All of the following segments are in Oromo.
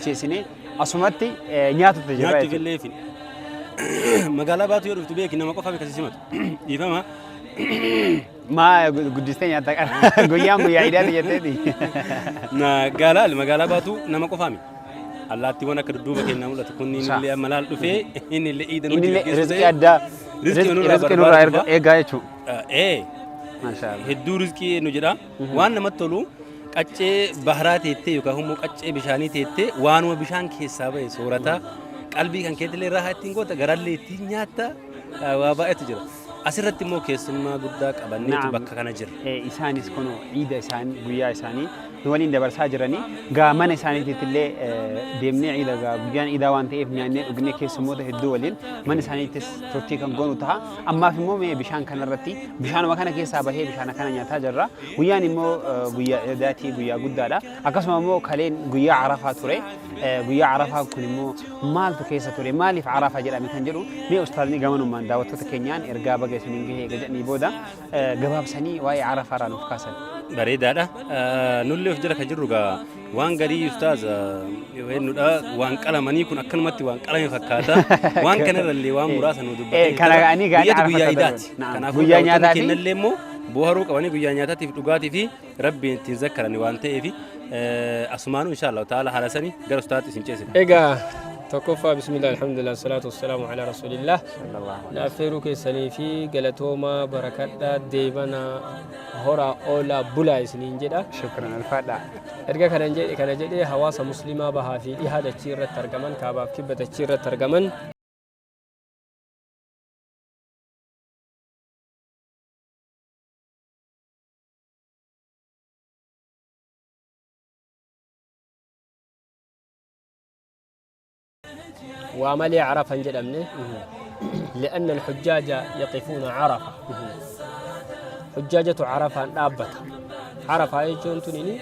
bilcheessine asumatti nyaatutti jira. Nyaatti fillee fi magaalaa baatu yoo dhuftu beeki nama qofa beekasi simatu dhiifama. Maa guddistee nyaata kana guyyaa idaati jetteeti. Magaalaa baatu nama qofa mi. Allaattiiwwan akka dudduuba kennaa mul'atu kun illee malaal dhufee inni illee iidan hojii inni rizqii addaa rizqii nurraa eegaa jechuudha. Maashaallah. Hedduu rizqii nu jedha waan namatti tolu qaccee baharaa teettee yookaan immoo qaccee bishaanii teettee waanuma bishaan keessaa bahe soorata qalbii kan keetillee raahaa ittiin goota garallee ittiin nyaatta waa baay'eetu jira. Asirratti immoo keessummaa guddaa qabanneetu bakka kana jira. Isaanis kunoo ciida isaanii guyyaa isaanii waliin dabarsaa jiranii gaa mana isaaniitillee deemnee ciida gaa guyyaan ciidaa waan ta'eef nyaannee dhugnee keessummoota hedduu waliin mana isaaniittis turtii kan goonu ta'a. Ammaaf immoo bishaan kanarratti bishaanuma kana keessaa bahee bishaan kana nyaataa jirra. Guyyaan immoo guyyaa ciidaatii guyyaa guddaadha. Akkasuma immoo kaleen guyyaa Arafaa ture. Guyyaa Arafaa kun immoo maaltu keessa ture? Maaliif Arafaa jedhame kan jedhu mee ustaadni gamanumaan daawwattoota keenyaan ergaa baga isiniin gahee gajanii booda gabaabsanii waa'ee Arafaa irraa nuuf kaasan. Bareedaadha. Nullee of jala kan jirru gaa waan garii ustaaz weennuudha waan qalamanii kun akkanumatti waan qalame fakkaata. Waan kanarrallee waan muraasa nu dubbatanii. Kana ga'anii gaanii guyyaa idaati. Kanaafuu guyyaa nyaataa fi kennallee immoo boharuu qabanii guyyaa nyaataatiif dhugaatii fi rabbiin ittiin zakkarani waan ta'eef asumaanuu inshaallah ta'ala haala sanii gara ustaaatti isin ceesina. Egaa tokkoffaa bismillah alhamdulillah salatu wassalamu ala rasulillah naafeeruu keessanii fi galatooma barakadha deebana hora oola bulaa isiniin jedha. Shukran alfaadha. Erga kana jedhee hawaasa muslimaa bahaa fi dhihaa dachii irratti argaman kaabaaf kibba dachii irratti argaman وعملي عرفة جدمني لأن الحجاج يقفون عرفة حجاجة عرفة نابتة عرفة يجون تنيني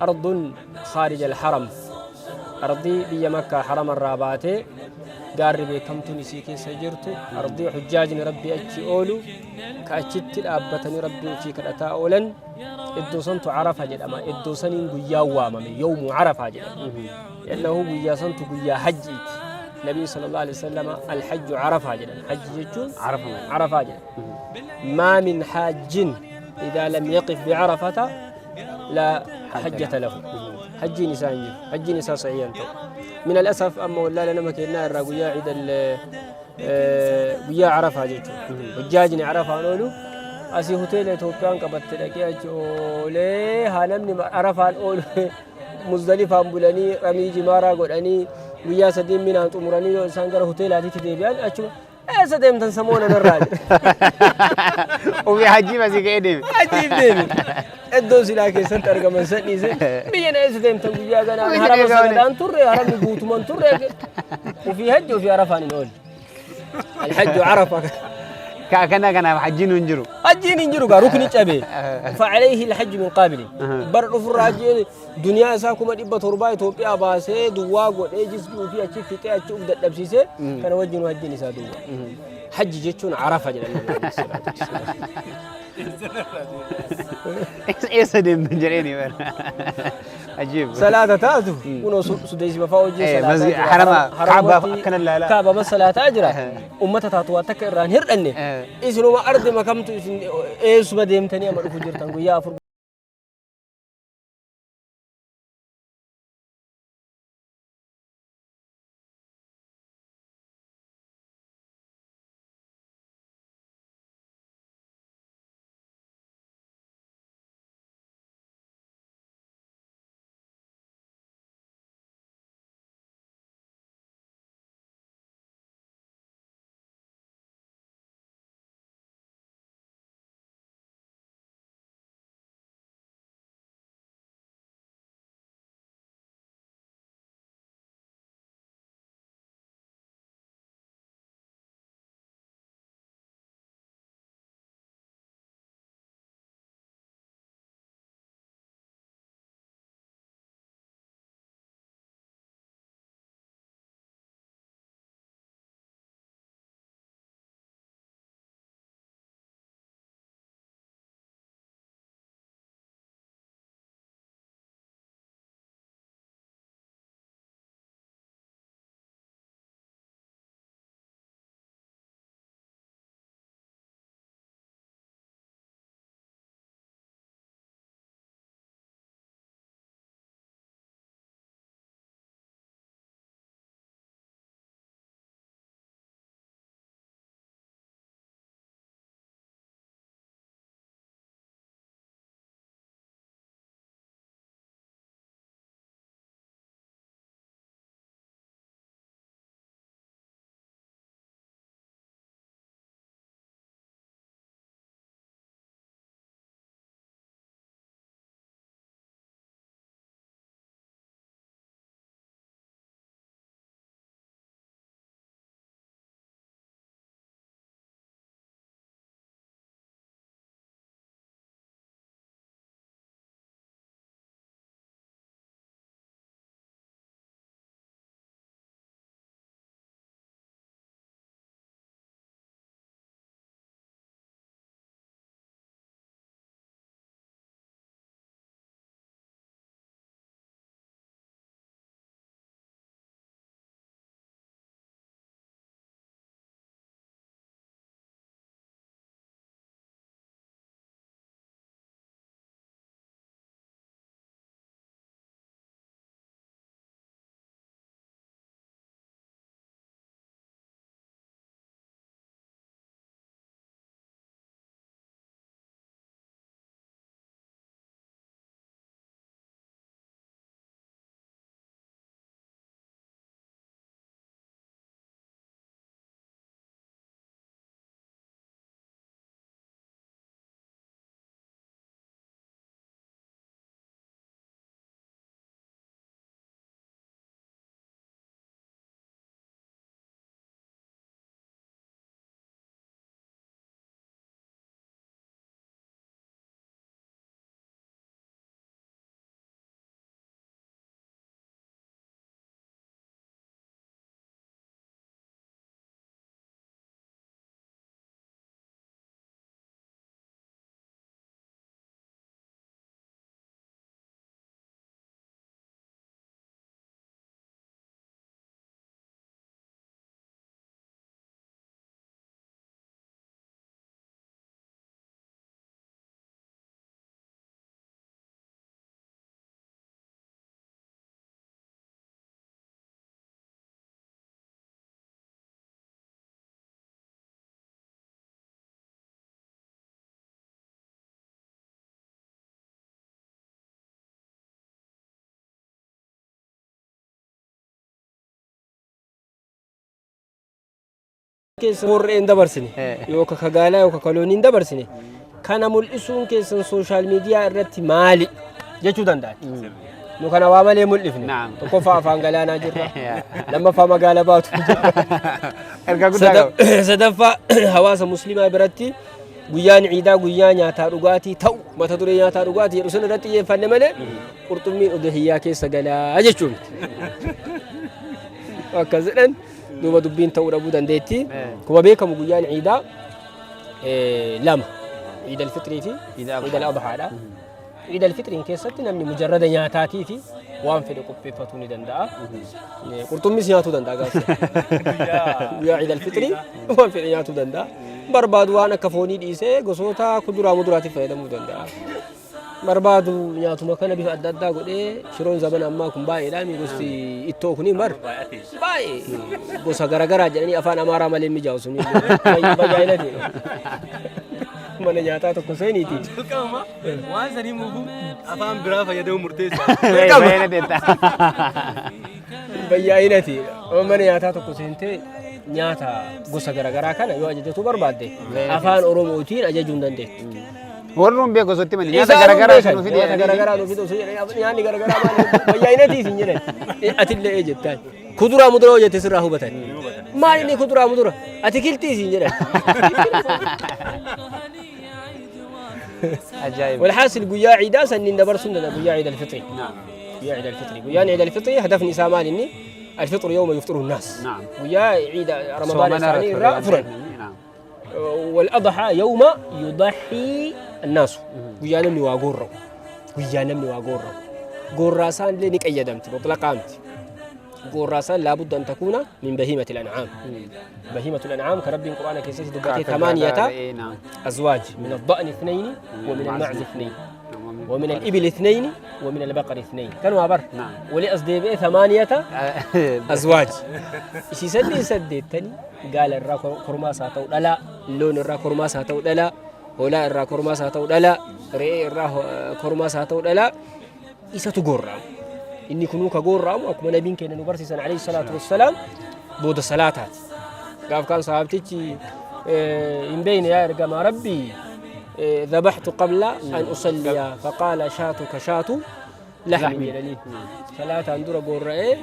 أرض خارج الحرم أرضي بي مكة حرم الرابات قاربي كم تنسي كي سجرتو أرضي حجاج ربي أجي أولو كأجت الأبتني ربي في كرتا أولا إدو سنت عرفة جدما إدو سنين قيا وامامي يوم عرفة جدما لأنه قيا سنت قيا حجيت النبي صلى الله عليه وسلم الحج عرفة جدا حج جتون عرفة جدا ما من حاج إذا لم يقف بعرفة لا حجة له حج نساء حج نساء صحيح من الأسف أما ولا لنا مكينا الرقيا عيد ويا عرفة جتون حجاجني عرفة نقوله أسي هوتيل توكان كبت لكي أجولي هانمني عرفة نقوله مزدلفة بولاني رمي جمارة قولاني ويا سديم من أنت أمرني سانجر هوتيل هذه تديبيان أشوف سديم تنسمون الراجل وفي حجي بس كيديم حجي ديم الدوسي لكن سنتر كمان سني سن بيجنا سديم تنقيا كنا هرم سدان توري هرم بوت من توري وفي حج وفي عرفة نقول الحج عرفة كنا حجين ونجرو حجين ينجرو ركن تبي فعليه الحج من قابل برد الراجل دنيا ساكم دبة تربا إثيوبيا باسه دوا قد إيجس في أشي في كي أشوف دبسيسه كان وجهه حجين يسادوا حج جتون عرفة جل إيه سديم بنجريني عجيب صلاة تاتو كنا سديس بفاوجي صلاة حرم كعبة كنا لا كعبة بس صلاة أجرا أمة تاتو تكرر هردني إيش نوع أرض ما كم تو إيش بديم تاني أمر فجر تانغو يا keessa warreen dabarsine yookaan kagaalaa yookaan kolooniin dabarsine kana mul'isuun keessan sooshaal miidiyaa irratti maali jechuu danda'a. Nu kana waa malee mul'ifne tokkoffaa afaan galaanaa jirra lammaffaa magaalaa baatu jirra Ergaa guddaa qaba. sadaffaa hawaasa muslimaa biratti guyyaan ciidaa guyyaa nyaataa dhugaatii ta'u mata duree nyaataa dhugaatii jedhu sun irratti xiyyeeffanne malee qurxummiin udhiyyaa keessa galaa jechuun akkas jedhan duuba dubbiin ta'uu dhabuu dandeetti. Kuma beekamu guyyaan ciidaa lama ciida alfitrii fi ciida al-adhaadha. ciida alfitriin keessatti namni mujarrada nyaataatii fi waan fedhe qopheeffatuu ni danda'a. Qurxummis nyaatuu danda'a gaafsa. Guyyaa ciida alfitrii waan fedhe nyaatuu danda'a. Barbaadu waan akka foonii dhiisee gosoota kuduraa muduraatiif fayyadamuu danda'a. Barbaadu nyaatuma kana bifa adda addaa godhee shiroon zaman ammaa kun baay'eedha. Gosti ittoo kuni baay'ee gosa garaagaraa jedhanii afaan amaaraa malee mijaa'u suni baay'ee mana nyaataa tokko seeniiti. Waan sanii muufuu afaan biraa fayyadamuu murteessa. Baay'inati mana nyaataa tokko seentee nyaata gosa garaagaraa kana yoo ajajatu barbaadde afaan oromootiin ajajuu hin dandeettu. Warroon beeku gosooti mali nyaata garaagaraa nu fide. Nyaata garaagaraa nu fide nyaanni garaagaraa baay'inati isin jedhan atillee jettaan. Kuduraa muduraa hojjete sirraa hubatan. Maal inni kuduraa muduraa ati kiltii isin jedhan. Ajaa'ib. والحاصل قيا عيدا سنين دبر سنة قيا عيد الفطر. قيا عيد الفطر قيا عيد الفطر هدفني سامان إني الفطر يوم يفطر الناس. نعم. قيا عيد رمضان الثاني فرن. نعم. والأضحى يوم يضحي الناس. قيا نمني واقورو. قيا نمني واقورو. قراسان لينك أيدمت مطلق قامت. قراسان لابد أن تكون من بهيمة الأنعام. بهيمة الأنعام كرب القرآن كيسيس دبتي ثمانية أزواج من الضأن اثنين ومن المعز اثنين ومن الإبل اثنين ومن البقر اثنين كانوا عبر ولأصدي بيه ثمانية أزواج إيش سدي التاني قال الرا كرما ساتو لا اللون الرا كرما ساتو لا ولا الرا كرما ساتو لا رئي الرا كرما ساتو لا إيش تقرر إني كنوك قرر أكمل نبين كنا نبرسي عليه الصلاة والسلام بود الصلاتات قال كان صحابتي إن بين يا رجال ربي ذبحت قبل أن أصلي فقال شاتك شات لحم صلاة عندنا قرة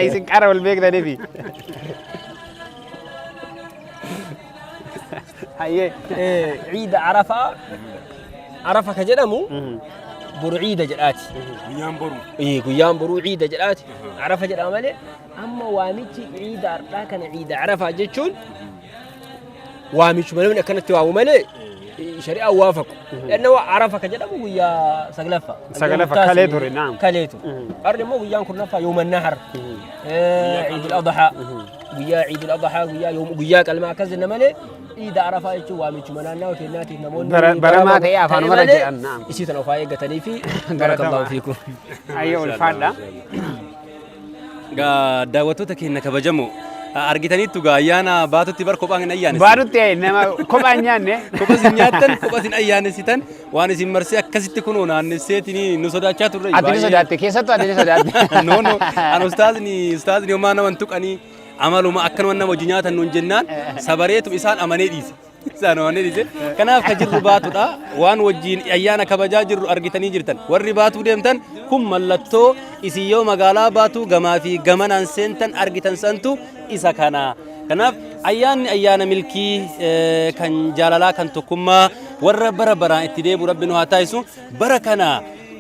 isin qara wal beektan fi hayyee ciida arafa ka jedhamu boru ciida jedhaati guyyaan boruu ciida jedhaati arafa jedhama malee amma waamichi ciida har'aa kana ciida arafaa jechuun waamichuma namni akkanatti waamu malee shari'aa waafaqu inni arafa ka jedhamu guyyaa saglaffa kalee ture naam kalee ture arri immoo guyyaan kurnaffaa yooman nahar ciidul adhaa guyyaa qalmaa akkas jenna malee ciida arafaa jechuun waamichuma naannawa kennaatiif namoonni baramaa ta'ee afaan mara jedhan naam isii tana ofaa eeggatanii fi barakallahu fiikum hayyee ulfaadha daawwattoota keenya kabajamoo argitaniittu gaa ayyaana baatutti bar kophaan hin ayyaanessitan. Baatutti nama kophaan nyaanne. Kophaa isin nyaattan kophaa isin ayyaanessitan waan isin marsee akkasitti kunoo naannesseetiin nu sodaachaa turre. Ati ni sodaatte keessattuu ati ni sodaatte. No an ustaazni homaa nama tuqanii amaluma akkanuma nama hojii nyaatan nuun jennaan sabareetu isaan amanee dhiise. Isaan amanee dhiise. Kanaaf ka jirru baatudha waan wajjiin ayyaana kabajaa jirru argitanii jirtan warri baatuu deemtan kun mallattoo isin yoo magaalaa baatuu gamaa fi gamanaan seentan argitan santu isa kana. Kanaaf ayyaanni ayyaana milkii kan jaalalaa kan tokkummaa warra bara baraan itti deebi'u rabbi nu haa taasisu bara kana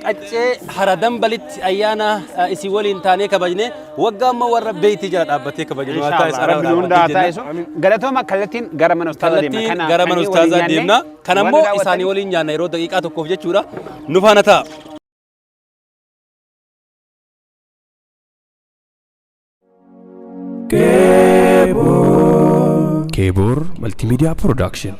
qaccee hara dambalitti ayyaana isin waliin taanee kabajne waggaa amma warra beeyti jala dhaabbatee kabajne haa taasisu rabbi nu hundaa haa taasisu galatooma kallattiin gara mana ustaazaa deemna gara mana ustaazaa deemna kanammoo isaanii waliin nyaanna yeroo daqiiqaa tokkoof jechuudha nu faana ta'a. Kebor Multimedia Production.